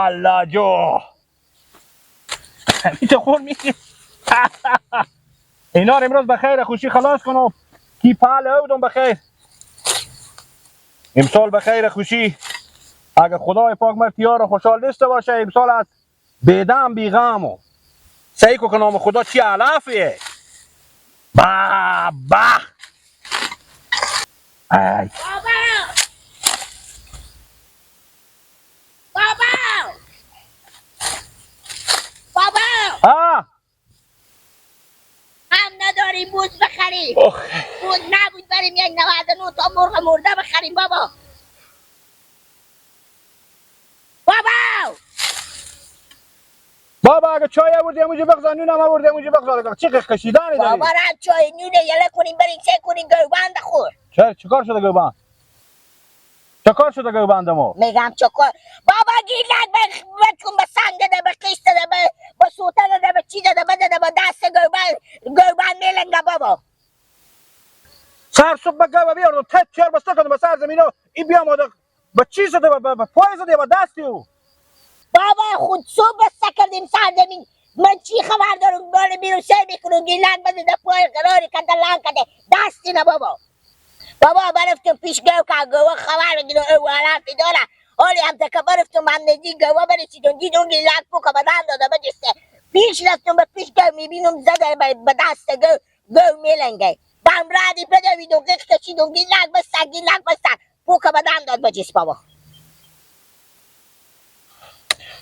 الله جو میشه خور میشه اینا رو امروز بخیر خوشی خلاص کنم کی پال اودم بخیر امسال بخیر خوشی اگه خدای پاک مرتیار خوشحال داشته باشه امسال از بیدم بیغمو سعی کو که نام خدا چی علافیه با ای بابا ها هم نداریم بوز بخریم اوه بوز نبود بریم یک 99 تا مرغ مرده بخریم بابا بابا اگه چای آوردی اموجی بغزا نونم آوردی اموجی بغزا چی کشیدانی داری بابا رم چای نونه یله کنیم بریم چه کنیم گوبند خور چیکار شده گوبند چیکار شده گوبند ما میگم چکار بابا گیلک بکن به سنگ ده به قیش ده به سوته ده به چی ده بده به دست گوبند میلنگه بابا سر صبح بگو بیار تت چهار بسته کنم به سر زمین این بیا ماده به چی زده به پای زده به دستی او بابا خود صبح بسته کردیم سر زمین من چی خبر دارم باره بیرون سر میکنم گیلک بده ده پای قراری کده لنگ کده دستی نه بابا برفتم پیش گو که گوه خبر بگیرم او علفی داره حالی هم که برفتم هم نزدیک گوه برسیدم دیدم گیلک پو که بدن داده بجسته پیش رفتم به پیش گو میبینم زده به دست گو میلنگه بم ردی بدویدم قیق کشیدم گیلک بستن پو که بدن داد بجست بابا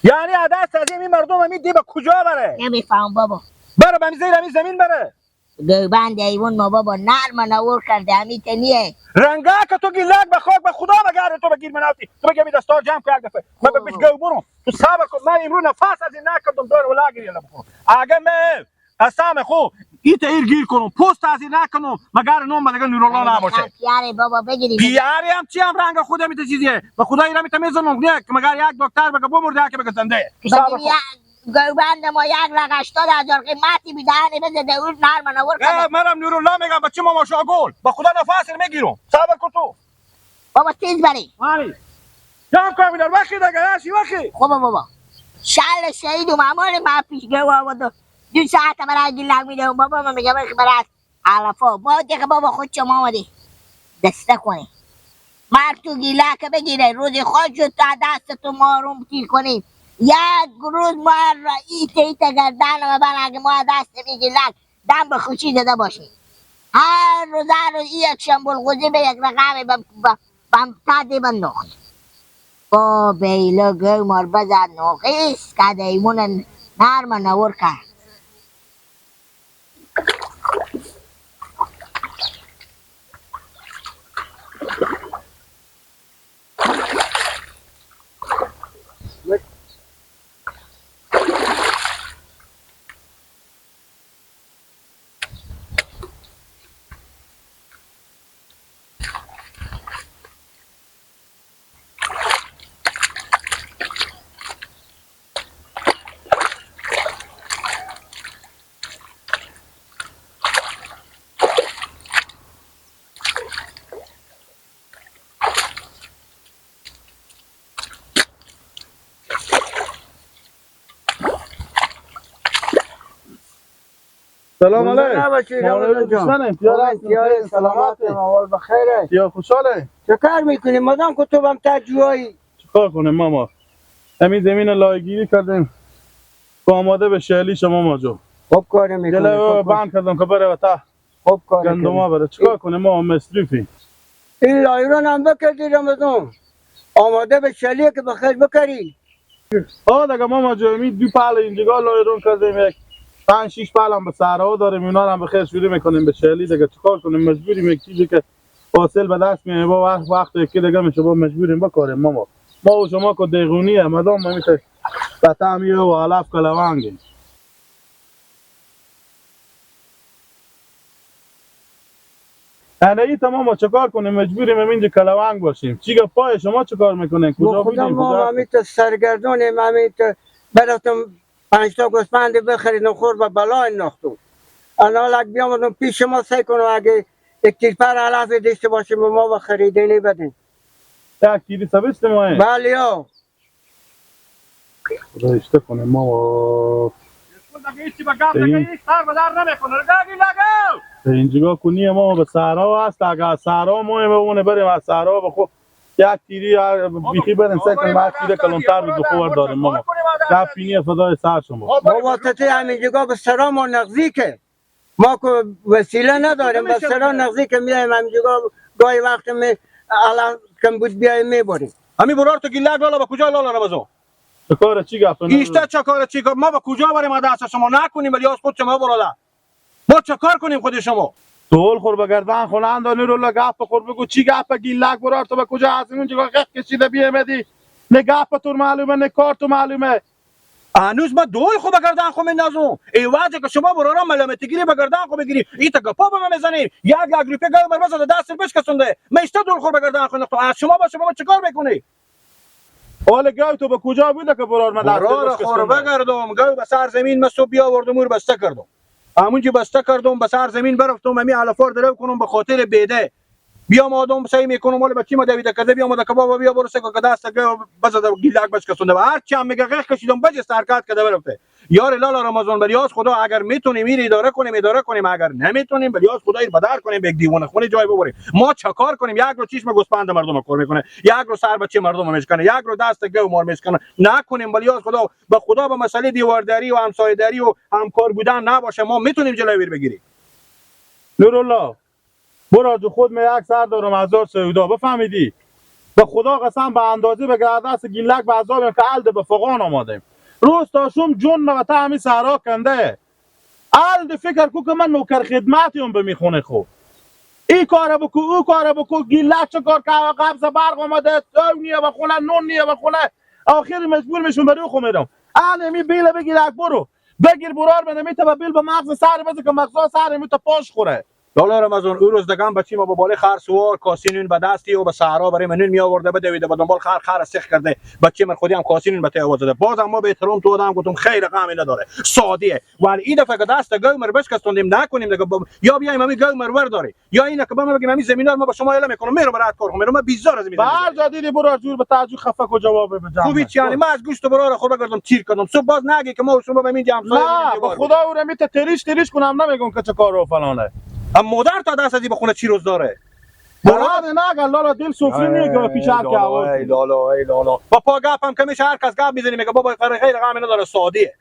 یعنی دست از این مردم همی دی به کجا بره نمیفهم بابا بره به زیر همین زمین بره گوبند ایوون ما بابا نرم نور کرده همی تنیه رنگا که تو گیلک به خاک به خدا بگره تو بگیر منافتی تو بگی دستار جمع کرد دفعه من به پیش گو برم تو صبر کن من امروز نفس از این نکردم دور ولا گیری بکنم اگه من قسم خو این تیر گیر کنم پست از این نکنم مگر نام مگه نورالله نباشه پیاره بابا بگیری پیاری هم چی هم رنگ خودم میته چیزیه به خدا اینا میته میزنم نه که مگر یک دکتر بگه بمرده که بگه زنده تو صبر کن گوبند ما یک لغ 80,000 قیمتی بیدهنی بزده اون نرم نور کنه منم نورالله میگم بچه ماما شاگل به خدا نفس میگیرم صبر کن تو بابا تیز بری مانی جام کنم اینا وقتی دیگه هاشی وقتی خوبه بابا شل شهید و معمول ما پیش گو آمد و 2 ساعت برای گیلک میده بابا من میگم برای علفا با دیگه بابا خود شما آمدی دسته کنی مرد تو گیلک بگیره روزی خود شد تا دست تو ماروم تیر کنیم یک روز ما ایت گردن و برنگ ما دست می گیلک دم به خوشی داده باشیم هر روز یک شنبول به یک رقم بمتدی بنداخت با بیلا گو مار بزد ناقیس که دیمون نرم نور کرد سلام علیکم نباشید رمضان جان پیار سلامت مال بخیره یا خوشحاله چه کار میکنی مادام که تو بم تجوایی چیکار کنیم ماما همین زمین لایگیری کردیم با آماده به شهلی شما ماجو خوب کار میکنی گله بند کردم که بره و تا خوب کار گندما بره چیکار کنیم ما مصرفی این لایران هم بکردی رمضان آماده به شلیه که بخیر بکری دیگه ماما جو همین 2 پال اینجا لایرون کردیم یک 5-6 پال هم به صحرا داریم اونا رو هم به خیر شروع میکنیم به شهلی دیگه چیکار کنیم مجبوریم یک چیزی که حاصل به دست میاره با وقت که دیگه میشه با مجبوریم بکاریم ماما ما و شما که دیغونیه مدام ما میشه بطعمیه و علف کلوانگیم ای تمام چیکار کنیم مجبوریم همینجا کلوانگ باشیم چیگه پای شما چیکار میکنین کجا خدا بیدین ما همیت سرگردانیم همیت براتم 5 تا گوسفند بخرید خور به بلا انداختم انا لک بیامدم پیش ما سعی کنم اگه یک تیرپر علف داشته باشیم به ما بخریدینی بدین یک تیری سبست ماه بله یا خدا اشته کنه ماما به اینجا کنی ماما به صحرا هست اگر از صحرا مهمه اونه بریم از صحرا به خود یک تیری بیخی بریم سه کنیم هر تیره کلانتر رو خوبر داریم ماما گفینی فدای سر شما ما واسطه همین جگاه به سرا ما نغزی که ما که وسیله نداریم به سرا نغزی که میایم همین جگاه گاهی وقت می الان کم بود بیایم میبریم. همین برار تو گیلک لالا با کجا لالا رمزو چه کاره چی گفت ایشته چه کار چی کار ما با کجا بریم ما دست شما نکنیم ولی از خود شما برادا ما چه کار کنیم خود شما دول خور بگردن خونند رو گپ خور بگو چی گپ گیلک برار تو به کجا از این جگاه غف کشیده بیامدی نه گپ تو معلومه نه کار تو معلومه هنوز ما دول خو بگردن خو میندازم ای واجه که شما برارا ملامتی گیری بگردن خو بگیری ایتا گپا به من میزنی یک روپیه گل مر بزنه دست بشکسونده من اشتا دول خو بگردن خو نختو از شما با شما چه کار میکنی حال گاو تو به کجا بوده که برار من دست برار خور بگردم گاو به سر زمین مسو بیا وردم رو بسته کردم همون که بسته کردم به سر زمین برفتم می علفار درو کنم به خاطر بیده بیام آدم سعی میکنم ولی بچی ما دویده کرده بیام د کباب بیا برسه که دست گاو بزد گیلک بشکسونده و هر چی هم میگه غخ کشیدم بج استرکات کرده برفته یار لالا رمضان بلیاس خدا اگر میتونیم میری اداره کنیم اگر نمیتونیم بلیاس خدا این بدر کنیم به دیوانه خونه جای ببریم ما چکار کنیم یک رو چشم گوسپند مردم کور میکنه یک رو سر بچه مردم میشکنه یک رو دست گاو مار میشکنه نکنیم بلیاس خدا به مسئله دیوارداری و همسایه‌داری و همکار بودن نباشه ما میتونیم جلوی بگیریم نورالله برا جو خود من یک سر دارم 1000 سعودا بفهمیدی به خدا قسم به اندازه به دست گیلک به عذابیم که الده به فقان آمادیم روز تا شوم جون و تا همین صحرا کنده الده فکر کو که من نوکر خدمتیم به میخونه خوب این کار بکو او کار بکو گیلک چه کار که قبض برق آمده او نیه بخونه نون نیه بخونه آخر مجبور میشون برو خو میرم می بیل بگیر برو بگیر برار بده میته بیل به مغز سر بزه که مغز سر میته پاش خوره لالا رمضان او روز دگان بچی ما با باله خر سوار کاسینون به دستی و به صحرا برای منون می آورده بدویده به دنبال خر سخ کرده بچی من خودی هم کاسینون به آواز داده بازم ما به احترام تو آدم گفتم خیر غمی نداره سادیه ولی این دفعه که دست گاو مر بشکستوندیم نکنیم دیگه یا بیایم همین گاو مر ور داره یا اینا که ما بگیم همین زمینا ما با شما اعلام میکنم میرم برات کار کنم من بیزار از میذارم بر جا دیدی برو جور به تعجب خفه کو جواب بده خوبی چی یعنی ما از گوشت برا رو خوب بگردم تیر کردم صبح باز نگی که ما شما به این جام نه به خدا او رو میته تریش کنم نمیگم که چه کارو فلانه هم مادر تا دست ازی بخونه چی روز داره براد نه لالا دل سوفی میگه پیش هر که آواز ای لالا با پا گپم که میشه هر کس گپ میزنی میگه بابا خیر غمی نداره سادیه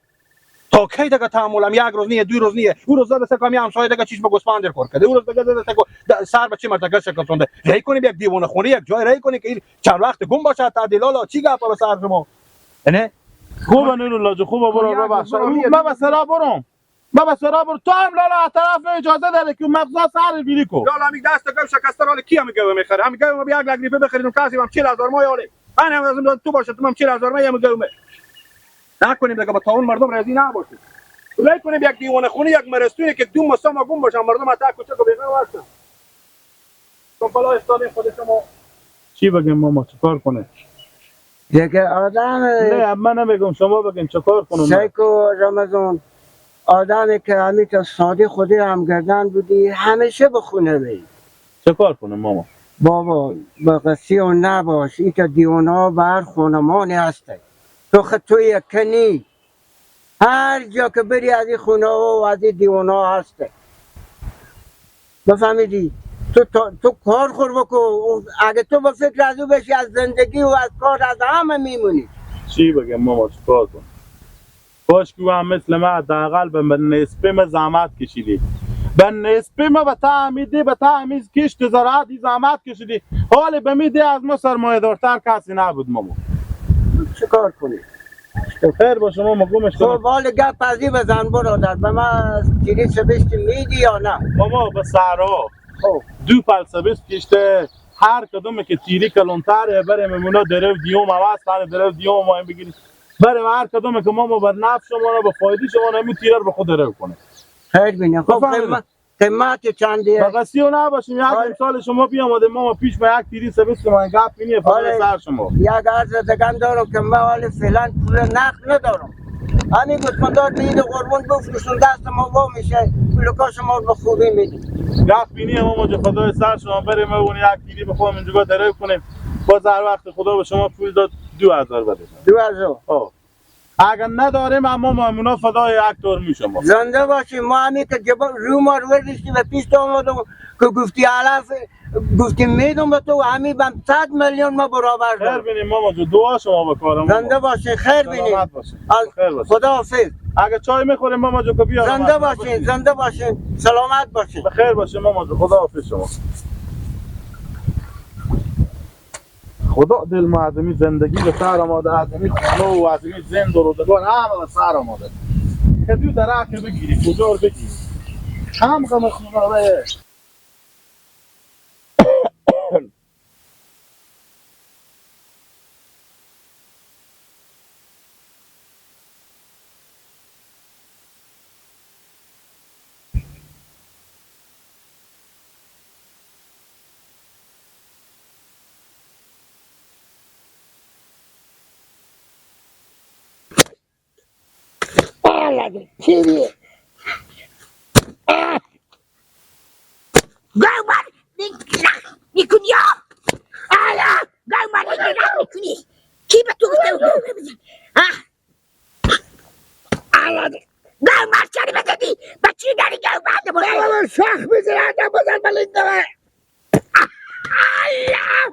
تا کی دیگه تحملم یک روز نیه دو روز نیه او روز زده سکم همسایه دیگه چیش به گوسپاندر کار کرده او روز دیگه زده سکو سر بچی مرتکه شکستونده ری کنی یک دیوونه خونه یک جای ری کنی که چند وقت گم باشه تا لالا چی گپ به سر شما نه خوبه نور الله خوبه برو ببخش من به سرا برم تو هم لالا طرف اجازه داره که مغزا سر بیری کو لالا می دست گم شکسته حال کی هم گم میخره هم گم بیا یک لگریفه بخریم کسی هم 40000 ما یاله من هم لازم تو باشه تو هم 40000 ما هم گم نکنیم دیگه با تا اون مردم راضی نباشه ولای کنیم یک دیوانه خونه یک مرستونی که دو مسا ما گم باشن مردم تا کوچه کو بیغه واسه تو بالا استادین خود شما چی بگم ماما چیکار کنه دیگه آدم نه من نمیگم شما بگین چیکار کنم سیکو رمضان آدمی که همیشه سادی خودی هم گردن بودی همیشه به خونه بی چیکار کنم ماما بابا به قصی و نباش این که دیونا بر خونمانی هسته تو توی کنی هر جا که بری از این خونه و از این دیونا هسته بفهمیدی تو کار خور بکن اگه تو به فکر از او بشی از زندگی و از کار از همه میمونی چی بگم ماما چیکار کنم باش که هم مثل من حداقل به نسبه ما زحمت کشیدی به نسبه ما به تعمیدی به تعمیز کشت زراعتی زحمت کشیدی حالی به میدی از ما سرمایه دارتر کسی نبود ماما چه کار کنی؟ خیر با شما مگومش کنم خب حال گپ پذی بزن برادر به من تیری سبشت میدی یا نه؟ ماما به صحرا خب دو فلسفه کشته هر کدومه که تیری کلونتره بریم مونا درو دیوم عوض کنه درو دیوم ما بگیریم بریم هر کدومه که ما بر نفع شما به فایده شما نمی تیرر به خود درو کنه خیر بینه خب قیمت چندیه؟ بقصی و نباشیم یک امسال شما بیامده ما پیش ما یک تیری سبیس که ما گپ بینیه فضای سر شما یک عرض دگن دارم که من حالی فعلا پول نقد ندارم همین گفتماندار میده قربون بفروشون دست ما وا میشه پولکا شما به خوبی میدی گپ بینیه ما جو فضای سر شما بریم اون یک تیری بخوام اینجا درو کنیم باز هر وقت خدا به شما پول داد 2000 بده 2000 آه اگر نداریم اما مامونا فدای یک دور میشم. زنده باشی. ما همی که رو ما رو بردیشتی و پیش تو آمدم که گفتی علف گفتی میدم به تو همی بم 100 میلیون ما برابر خیر دارم. بینیم ماما جو، دعا شما بکارم. زنده باشی. خیر بینیم. سلامت باشین. خیر باشین. خدا حافظ. اگه چای میخوریم ماما جو که بیارم. زنده باشین. زنده باشین. سلامت باشین. بخیر باشین ماما جو. خدا حافظ شما. خدا دل معدمی زندگی به سر آماده، آدمی خانه و آدمی زند و رودگان همه به سر آماده. کدیو درک بگیری کجا رو بگیری هم غم خونه. Period. Gauman, nikuni ya. Ala, gauman nikuni. Ki ba tu gute? Ah. Ala. Gauman chari ba dedi. Bachi dari gauman de bola. بابا شاخ میزنه آدم بزن بلنده. Allah.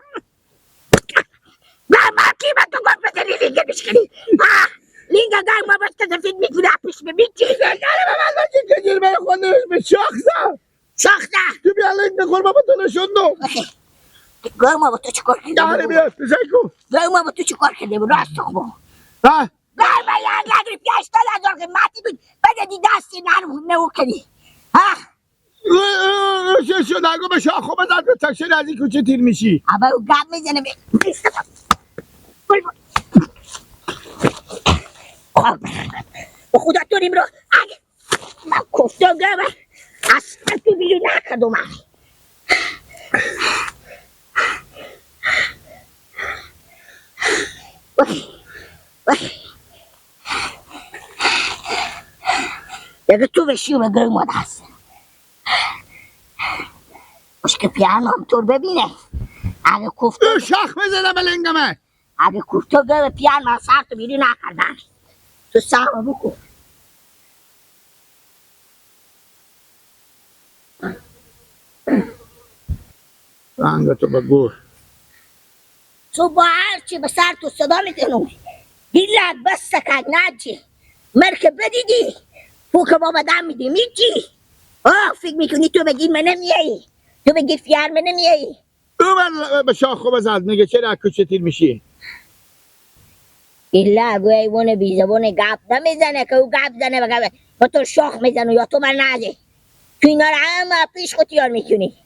Gauman ki ba tu gute dedi linga bishkini. Ah. Linga gauman ba ta fit mikuni apish be bichi. زنده به من باشی که جرمه خودش به شاخ زد. Sakhta. تو بیا لنگ نخور بابا تو نشوندو. Gauman ba tu chikor kede. داری بیاد تشکو. Gauman ba tu chikor kede. Rast khbo. ها Gauman ya gagri piash ta la dor ke mati bud. Bade di dasti naru ne ukeni. Ah. شو نگو به شاخو بزن تو تکشن از این کوچه تیر میشی. Aba o gab میزنه به به خدا تو نیم رو اگه من کفتم گرمه اصلا تو بیرون نکردم من دیگه تو بشی و گرم هست مشکل پیانو هم طور ببینه اگه کفتم شاخ بزنه به لنگمه. اگه کفتم گرم پیان من سر تو بیرون نکردم تو سر بکن رنگ تو بگو. تو با هرچی به سر تو صدا میتونم دیلت بس سکت نجی مرکب بدیدی فوق بابا دم میدی میچی فکر میکنی تو بگیر من نمیایی تو بگیر فیار من نمیایی او من به شاخو بزن میگه چرا از کوچه تیر میشی. ایلا اگه ایوان بیزبان گپ نمیزنه که او گپ زنه بگه با تو شاخ میزنه یا تو من نده تو اینا رو همه پیش خود یار میکنی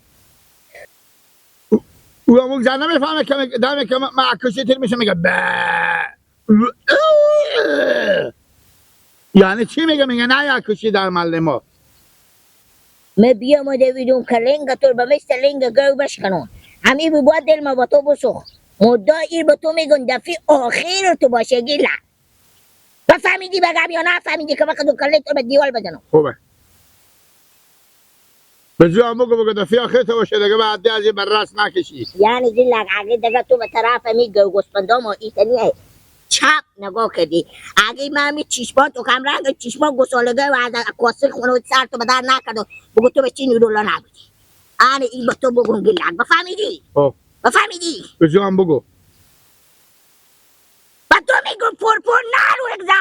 او همون زن نمیفهمه که دمه که من از کوچه تیر میشه میگه یعنی چی میگه نه از کوچه در محل ما. من بیامده بیدون که لنگ تو به مثل لنگ گرو بشکنون همی بی باید دل ما با تو بسخ مدعا ایر با تو میگن دفعه آخر تو باشه گیلا بفهمیدی بگم یا نه فهمیدی که وقت دو کله تو به دیوال بزنم خوبه به جو هم بگو دفعه آخر تو باشه دیگه بعد از این بر راست نکشی. یعنی دیل اگه دیگه تو به طرف میگه گوسپندام و ایتنیه چپ نگاه کردی اگه من می چشمان تو کم رنگ چشمان گسالگه و از کاسه خونه و سر تو بدر نکرد و بگو تو به چی نیرولا نبودی آنه این با تو بگون گیلن بفهمیدی؟ بفهمیدی؟ به جو هم بگو با تو میگون پر نرو اگزا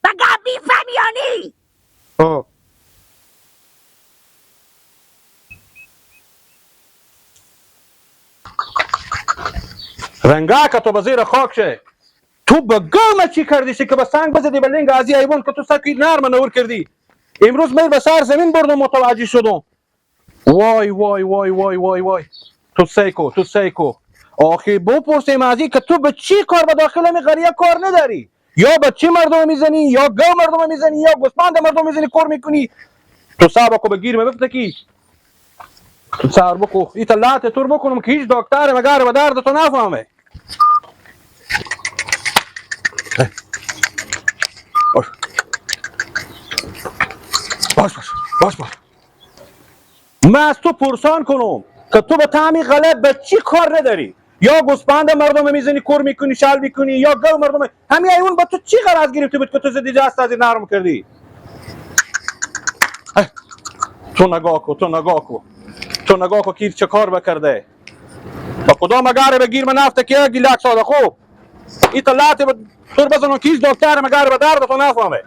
بگم بیفهمیانی رنگا که تو به زیر خاک شه تو به گرمه چی کردیشی که به سنگ بزدی به لنگ ازی ایوان که تو سکی نرم نور کردی امروز من به سر زمین بردم متوجه شدم وای وای وای وای وای وای تو سیکو آخی بپرسیم ازی که تو به چی کار به داخل می قریه کار نداری یا به چی مردم میزنی یا گو مردم میزنی یا گوسپند مردم میزنی کار میکنی تو صاحب کو بگیر مبفته کی تو صاحب کو ایت لات تور بکنم که هیچ دکتر مگر به درد تو نفهمه باش من از تو پرسان کنم که تو به تعمی غلط به چی کار نداری یا گوسپند مردم میزنی کور میکنی شال میکنی یا گو مردم همین ایون با تو چی غرض گرفته بود که تو زدی جست از این نرم کردی؟ تو نگاه کو کیر چه کار بکرده با کدام مگاره بگیر من نفته که گیلک ساده خوب این طلعت تو بزنو کیز دکتر مگاره به درد تو نفهمه